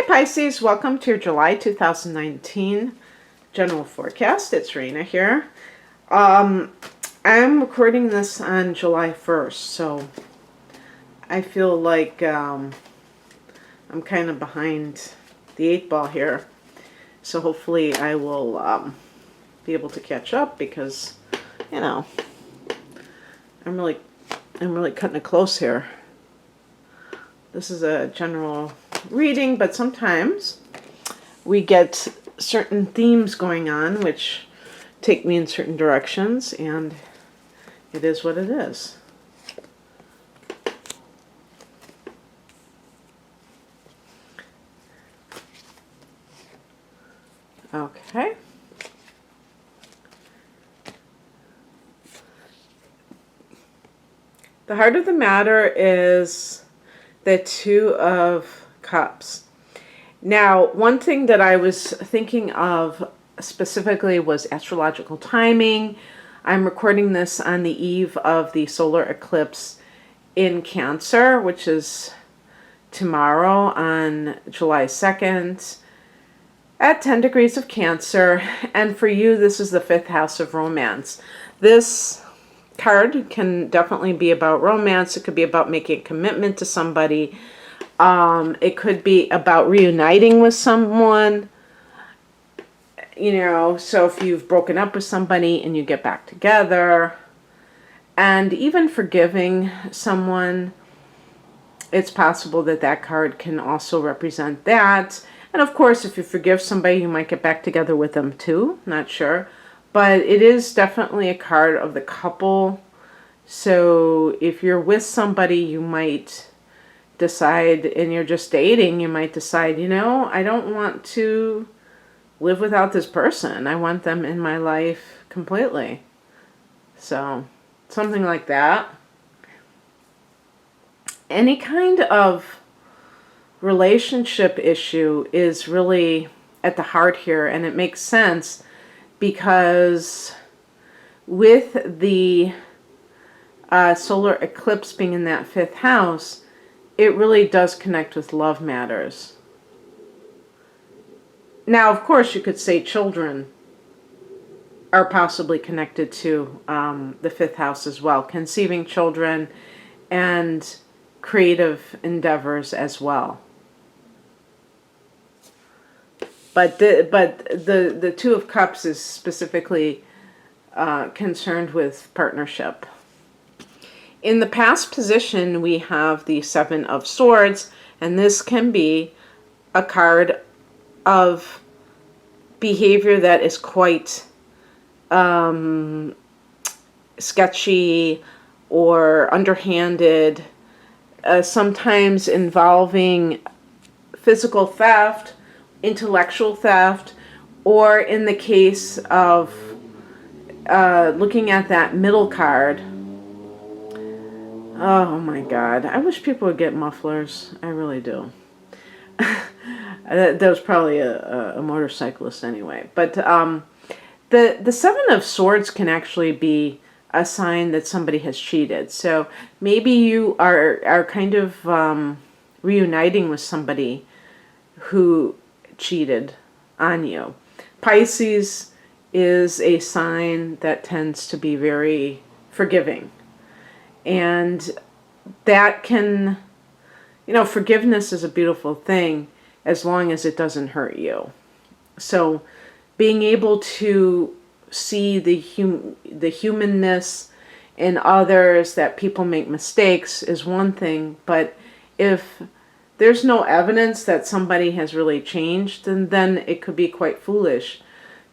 Pisces, welcome to your July 2019 general forecast. It's Raina here. I'm recording this on July 1st, so I feel like I'm kind of behind the 8 ball here. So hopefully I will be able to catch up because, you know, I'm really cutting it close here. This is a general reading, but sometimes we get certain themes going on which take me in certain directions, and it is what it is. Okay. The heart of the matter is the Two of Cups. Now, one thing that I was thinking of specifically was astrological timing. I'm recording this on the eve of the solar eclipse in Cancer, which is tomorrow on July 2nd at 10 degrees of Cancer. And for you, this is the 5th house of romance. This card can definitely be about romance. It could be about making a commitment to somebody. It could be about reuniting with someone, you know, so if you've broken up with somebody and you get back together, and even forgiving someone. It's possible that that card can also represent that. And of course, if you forgive somebody, you might get back together with them too. Not sure. But it is definitely a card of the couple. So if you're with somebody, you might decide, and you're just dating, you might decide, you know, I don't want to live without this person. I want them in my life completely. So something like that. Any kind of relationship issue is really at the heart here, and it makes sense because with the solar eclipse being in that 5th house, it really does connect with love matters. Now, of course, you could say children are possibly connected to the 5th house as well, conceiving children and creative endeavors as well. But the Two of Cups is specifically concerned with partnership. In the past position, we have the 7 of Swords, and this can be a card of behavior that is quite sketchy or underhanded, sometimes involving physical theft, intellectual theft, or in the case of looking at that middle card. Oh my God, I wish people would get mufflers. I really do. That was probably a motorcyclist anyway. But the 7 of Swords can actually be a sign that somebody has cheated. So maybe you are kind of reuniting with somebody who cheated on you. Pisces is a sign that tends to be very forgiving. And that can, you know, forgiveness is a beautiful thing as long as it doesn't hurt you. So being able to see the humanness in others, that people make mistakes, is one thing. But if there's no evidence that somebody has really changed, then it could be quite foolish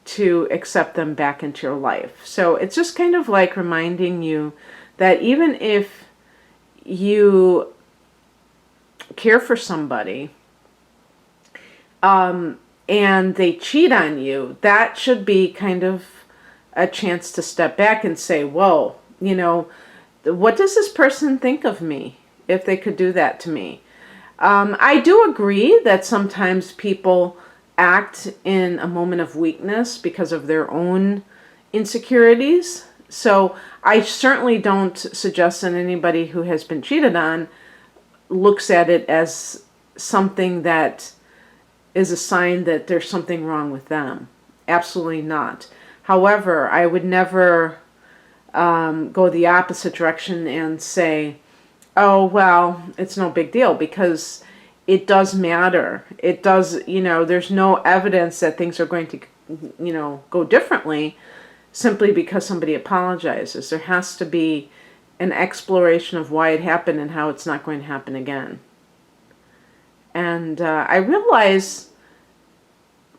to accept them back into your life. So it's just kind of like reminding you that even if you care for somebody and they cheat on you, that should be kind of a chance to step back and say, whoa, you know, what does this person think of me if they could do that to me? I do agree that sometimes people act in a moment of weakness because of their own insecurities. So I certainly don't suggest that anybody who has been cheated on looks at it as something that is a sign that there's something wrong with them. Absolutely not. However, I would never go the opposite direction and say, oh, well, it's no big deal, because it does matter. It does, there's no evidence that things are going to, go differently simply because somebody apologizes. There has to be an exploration of why it happened and how it's not going to happen again. And I realize,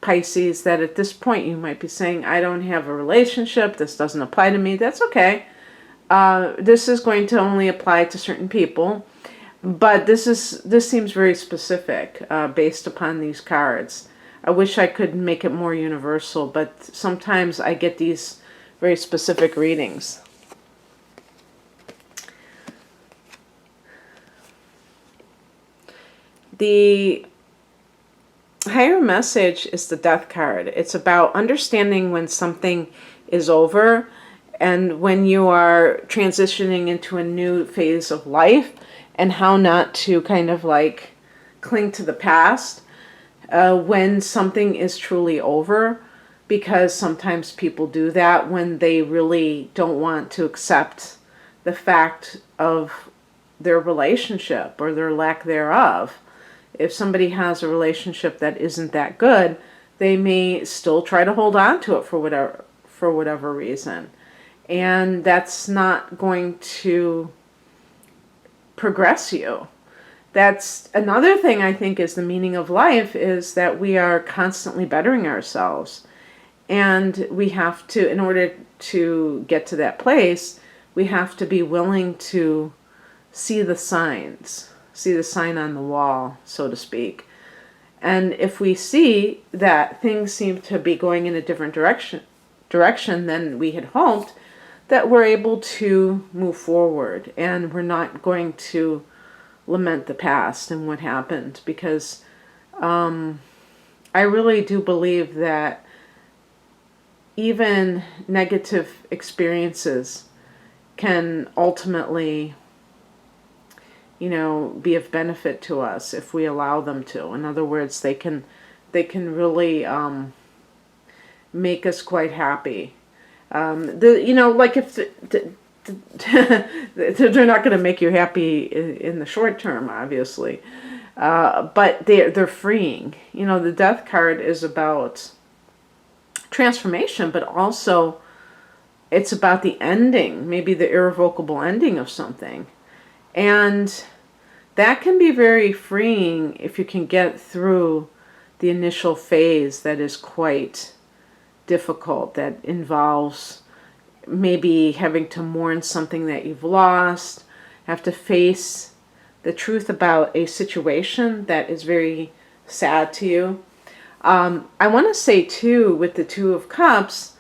Pisces, that at this point you might be saying, I don't have a relationship, this doesn't apply to me. That's okay. This is going to only apply to certain people, but this seems very specific based upon these cards. I wish I could make it more universal, but sometimes I get these very specific readings. The higher message is the Death card. It's about understanding when something is over and when you are transitioning into a new phase of life, and how not to kind of like cling to the past when something is truly over, because sometimes people do that when they really don't want to accept the fact of their relationship or their lack thereof. If somebody has a relationship that isn't that good, they may still try to hold on to it for whatever reason. And that's not going to progress you. That's another thing I think is the meaning of life, is that we are constantly bettering ourselves. And we have to, in order to get to that place, we have to be willing to see the signs, see the sign on the wall, so to speak. And if we see that things seem to be going in a different direction than we had hoped, that we're able to move forward, and we're not going to lament the past and what happened, because I really do believe that even negative experiences can ultimately, be of benefit to us if we allow them to. In other words, they can really make us quite happy. Like if they're not going to make you happy in the short term, obviously, but they're freeing. The Death card is about transformation, but also it's about the ending, maybe the irrevocable ending of something. And that can be very freeing if you can get through the initial phase that is quite difficult, that involves maybe having to mourn something that you've lost, have to face the truth about a situation that is very sad to you. I want to say too, with the Two of Cups,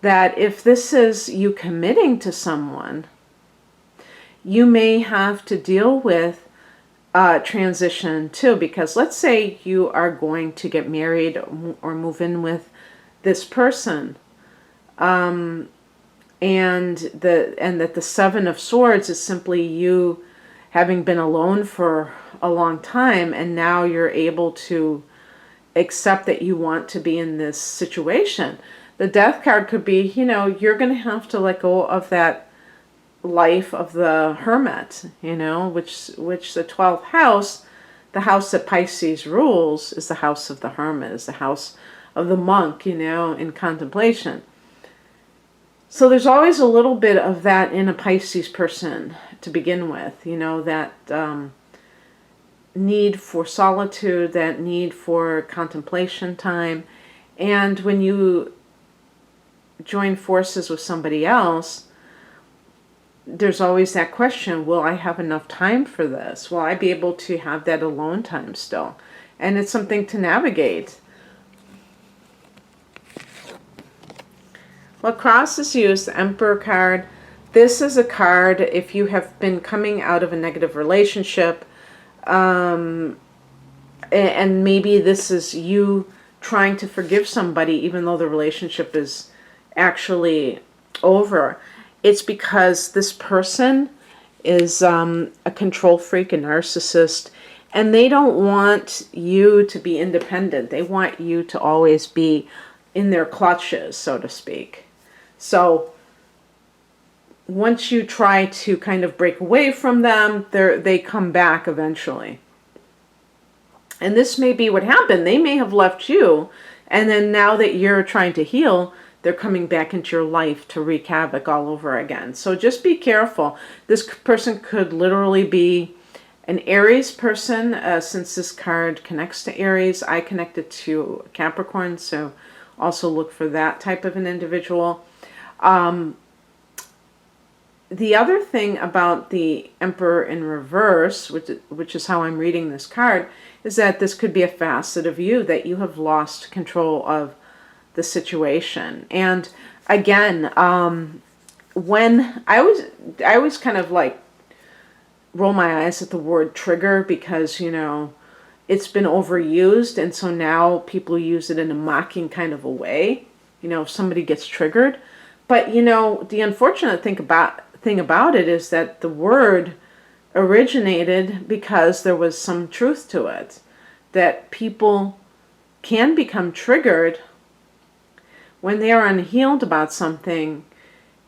that if this is you committing to someone, you may have to deal with transition too, because let's say you are going to get married or move in with this person, and that the Seven of Swords is simply you having been alone for a long time, and now you're able to accept that you want to be in this situation. The Death card could be, you're going to have to let go of that life of the hermit, which the 12th house, the house that Pisces rules, is the house of the hermit, is the house of the monk, in contemplation. So there's always a little bit of that in a Pisces person to begin with, that need for solitude, that need for contemplation time. And when you join forces with somebody else, there's always that question, will I have enough time for this? Will I be able to have that alone time still? And it's something to navigate. Well, cross is used, the Emperor card. This is a card if you have been coming out of a negative relationship, and maybe this is you trying to forgive somebody even though the relationship is actually over. It's because this person is a control freak, a narcissist, And they don't want you to be independent. They want you to always be in their clutches, so to speak. So once you try to kind of break away from them, they come back eventually. And this may be what happened. They may have left you, and then now that you're trying to heal, they're coming back into your life to wreak havoc all over again. So just be careful. This person could literally be an Aries person, since this card connects to Aries. I connect it to Capricorn, so also look for that type of an individual. The other thing about the Emperor in reverse, which is how I'm reading this card, is that this could be a facet of you that you have lost control of the situation. And again, when I always kind of like roll my eyes at the word trigger, because, you know, it's been overused, and so now people use it in a mocking kind of a way, you know, if somebody gets triggered. But, you know, the unfortunate thing about it is that the word originated because there was some truth to it, that people can become triggered when they are unhealed about something,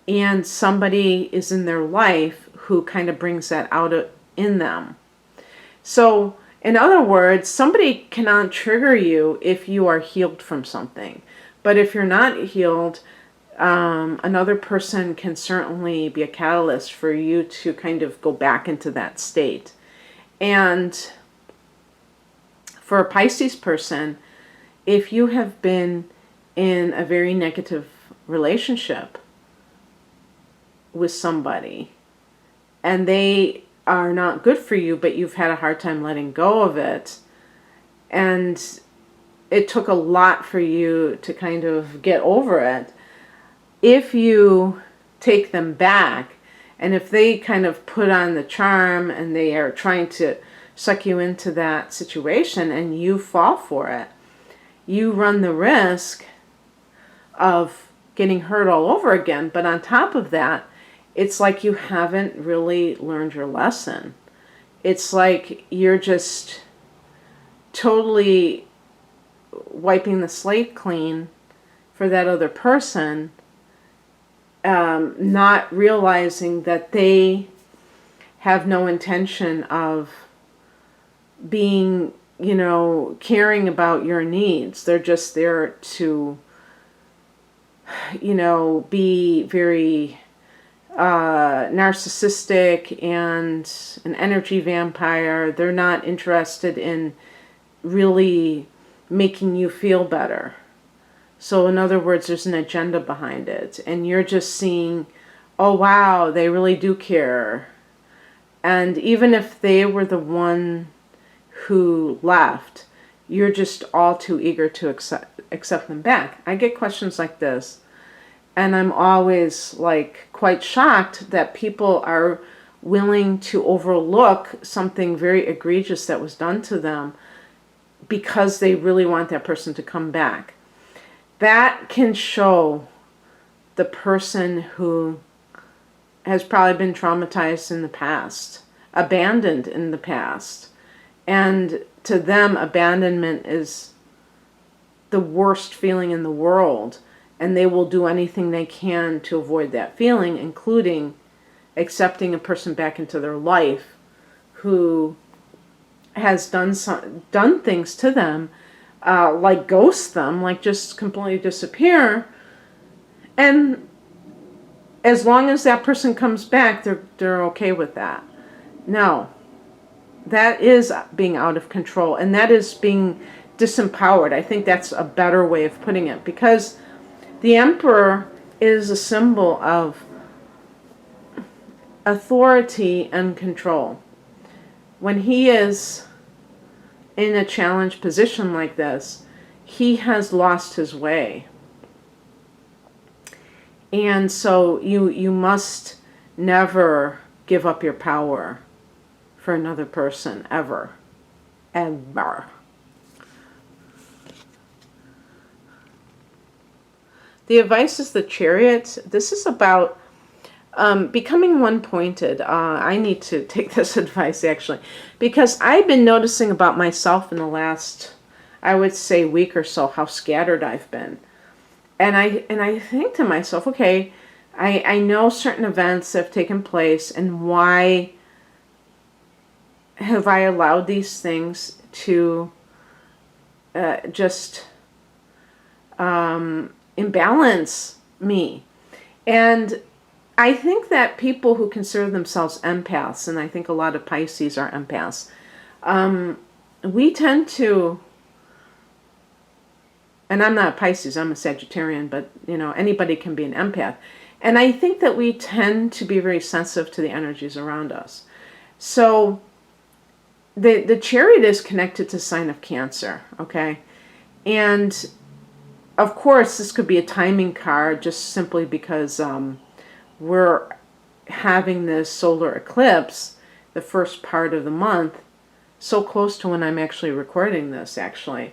and somebody is in their life who kind of brings that out in them. So, in other words, somebody cannot trigger you if you are healed from something. But if you're not healed, another person can certainly be a catalyst for you to kind of go back into that state. And for a Pisces person, if you have been in a very negative relationship with somebody, and they are not good for you, but you've had a hard time letting go of it, and it took a lot for you to kind of get over it, if you take them back, and if they kind of put on the charm and they are trying to suck you into that situation and you fall for it, you run the risk of getting hurt all over again. But on top of that, it's like you haven't really learned your lesson. It's like you're just totally wiping the slate clean for that other person, not realizing that they have no intention of being, you know, caring about your needs. They're just there to, you know, be very narcissistic and an energy vampire. They're not interested in really making you feel better. So in other words, there's an agenda behind it, and you're just seeing, oh wow, they really do care. And even if they were the one who left, you're just all too eager to accept them back. I get questions like this, and I'm always like quite shocked that people are willing to overlook something very egregious that was done to them because they really want that person to come back. That can show the person who has probably been traumatized in the past, abandoned in the past. And to them, abandonment is the worst feeling in the world. And they will do anything they can to avoid that feeling, including accepting a person back into their life who has done things to them, like ghost them, like just completely disappear. And as long as that person comes back, they're okay with that. No, that is being out of control, and that is being disempowered. I think that's a better way of putting it, because the Emperor is a symbol of authority and control. When he is in a challenged position like this, he has lost his way. And so you must never give up your power for another person, ever. Ever. The advice is the Chariot. This is about Becoming one-pointed. I need to take this advice, actually, because I've been noticing about myself in the last, I would say, week or so, how scattered I've been. And I think to myself, okay, I know certain events have taken place, and why have I allowed these things to just imbalance me? And I think that people who consider themselves empaths, and I think a lot of Pisces are empaths, we tend to, and I'm not a Pisces, I'm a Sagittarian, but anybody can be an empath. And I think that we tend to be very sensitive to the energies around us. So the Chariot is connected to sign of Cancer, okay? And of course, this could be a timing card just simply because we're having this solar eclipse, the first part of the month, so close to when I'm actually recording this, actually,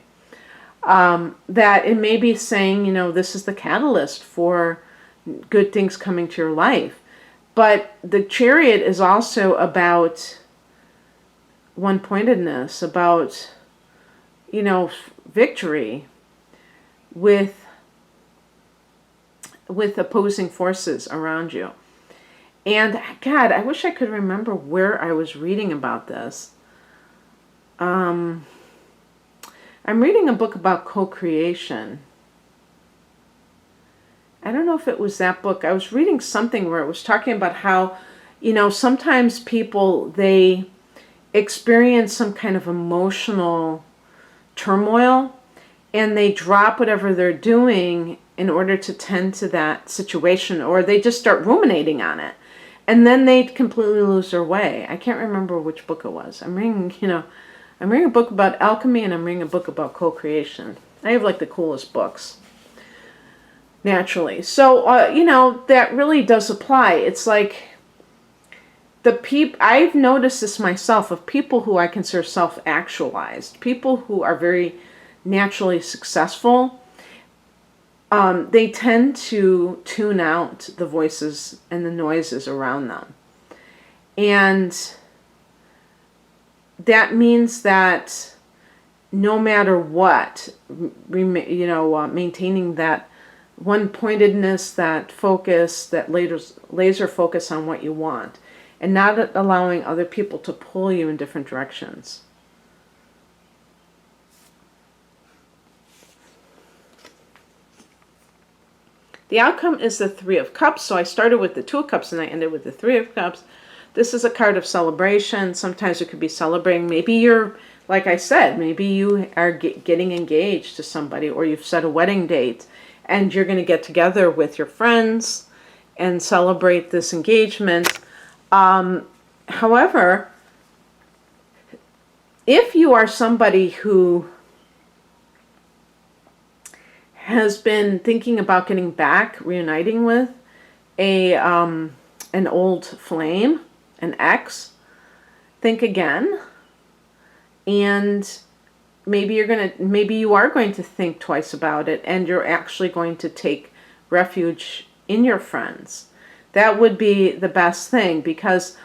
that it may be saying, this is the catalyst for good things coming to your life. But the Chariot is also about one-pointedness, about, victory with opposing forces around you. And God, I wish I could remember where I was reading about this. I'm reading a book about co-creation. I don't know if it was that book. I was reading something where it was talking about how, sometimes people, they experience some kind of emotional turmoil, and they drop whatever they're doing in order to tend to that situation, or they just start ruminating on it, and then they completely lose their way. I can't remember which book it was. I'm reading a book about alchemy, and I'm reading a book about co-creation. I have like the coolest books, naturally. So that really does apply. It's like I've noticed this myself, of people who I consider self-actualized, people who are very naturally successful. They tend to tune out the voices and the noises around them. And that means that no matter what, maintaining that one-pointedness, that focus, that laser focus on what you want, and not allowing other people to pull you in different directions. The outcome is the Three of Cups. So I started with the Two of Cups and I ended with the Three of Cups. This is a card of celebration. Sometimes it could be celebrating. Maybe you're, like I said, maybe you are getting engaged to somebody, or you've set a wedding date and you're going to get together with your friends and celebrate this engagement. However, if you are somebody who has been thinking about getting back, reuniting with an old flame, an ex, think again. And maybe you are going to think twice about it, and you're actually going to take refuge in your friends. That would be the best thing, because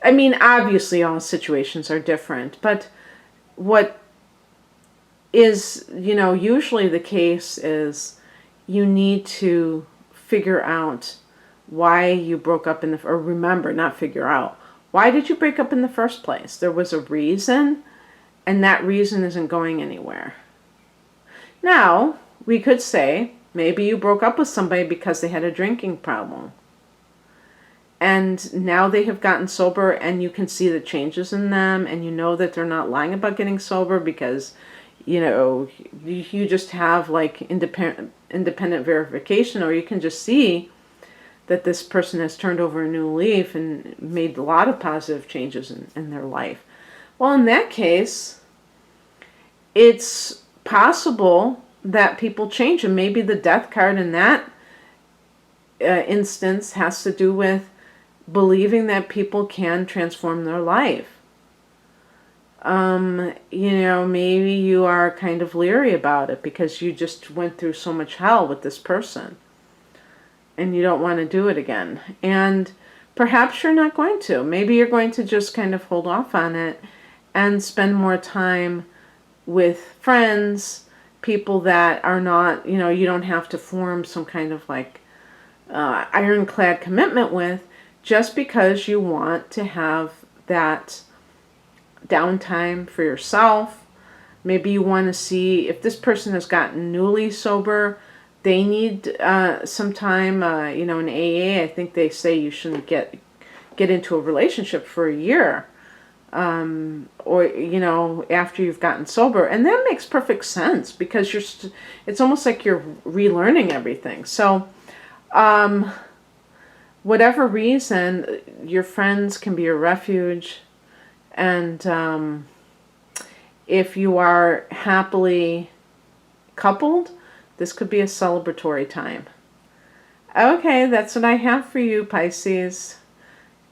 obviously all situations are different, but what is, usually the case is you need to figure out why you broke up or remember, not figure out, why did you break up in the first place? There was a reason, and that reason isn't going anywhere. Now, we could say, maybe you broke up with somebody because they had a drinking problem. And now they have gotten sober, and you can see the changes in them, and you know that they're not lying about getting sober because, you just have like independent verification, or you can just see that this person has turned over a new leaf and made a lot of positive changes in their life. Well, in that case, it's possible that people change, and maybe the Death card in that instance has to do with believing that people can transform their life. Maybe you are kind of leery about it because you just went through so much hell with this person and you don't want to do it again. And perhaps you're not going to. Maybe you're going to just kind of hold off on it and spend more time with friends, people that are not, you don't have to form some kind of like ironclad commitment with, just because you want to have that downtime for yourself. Maybe you want to see if this person has gotten newly sober. They need some time. In AA, I think they say you shouldn't get into a relationship for a year, or after you've gotten sober, and that makes perfect sense because it's almost like you're relearning everything. So, whatever reason, your friends can be a refuge, and if you are happily coupled, this could be a celebratory time. Okay, that's what I have for you, Pisces.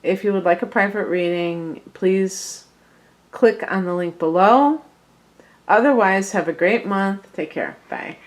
If you would like a private reading, please click on the link below. Otherwise, have a great month. Take care. Bye.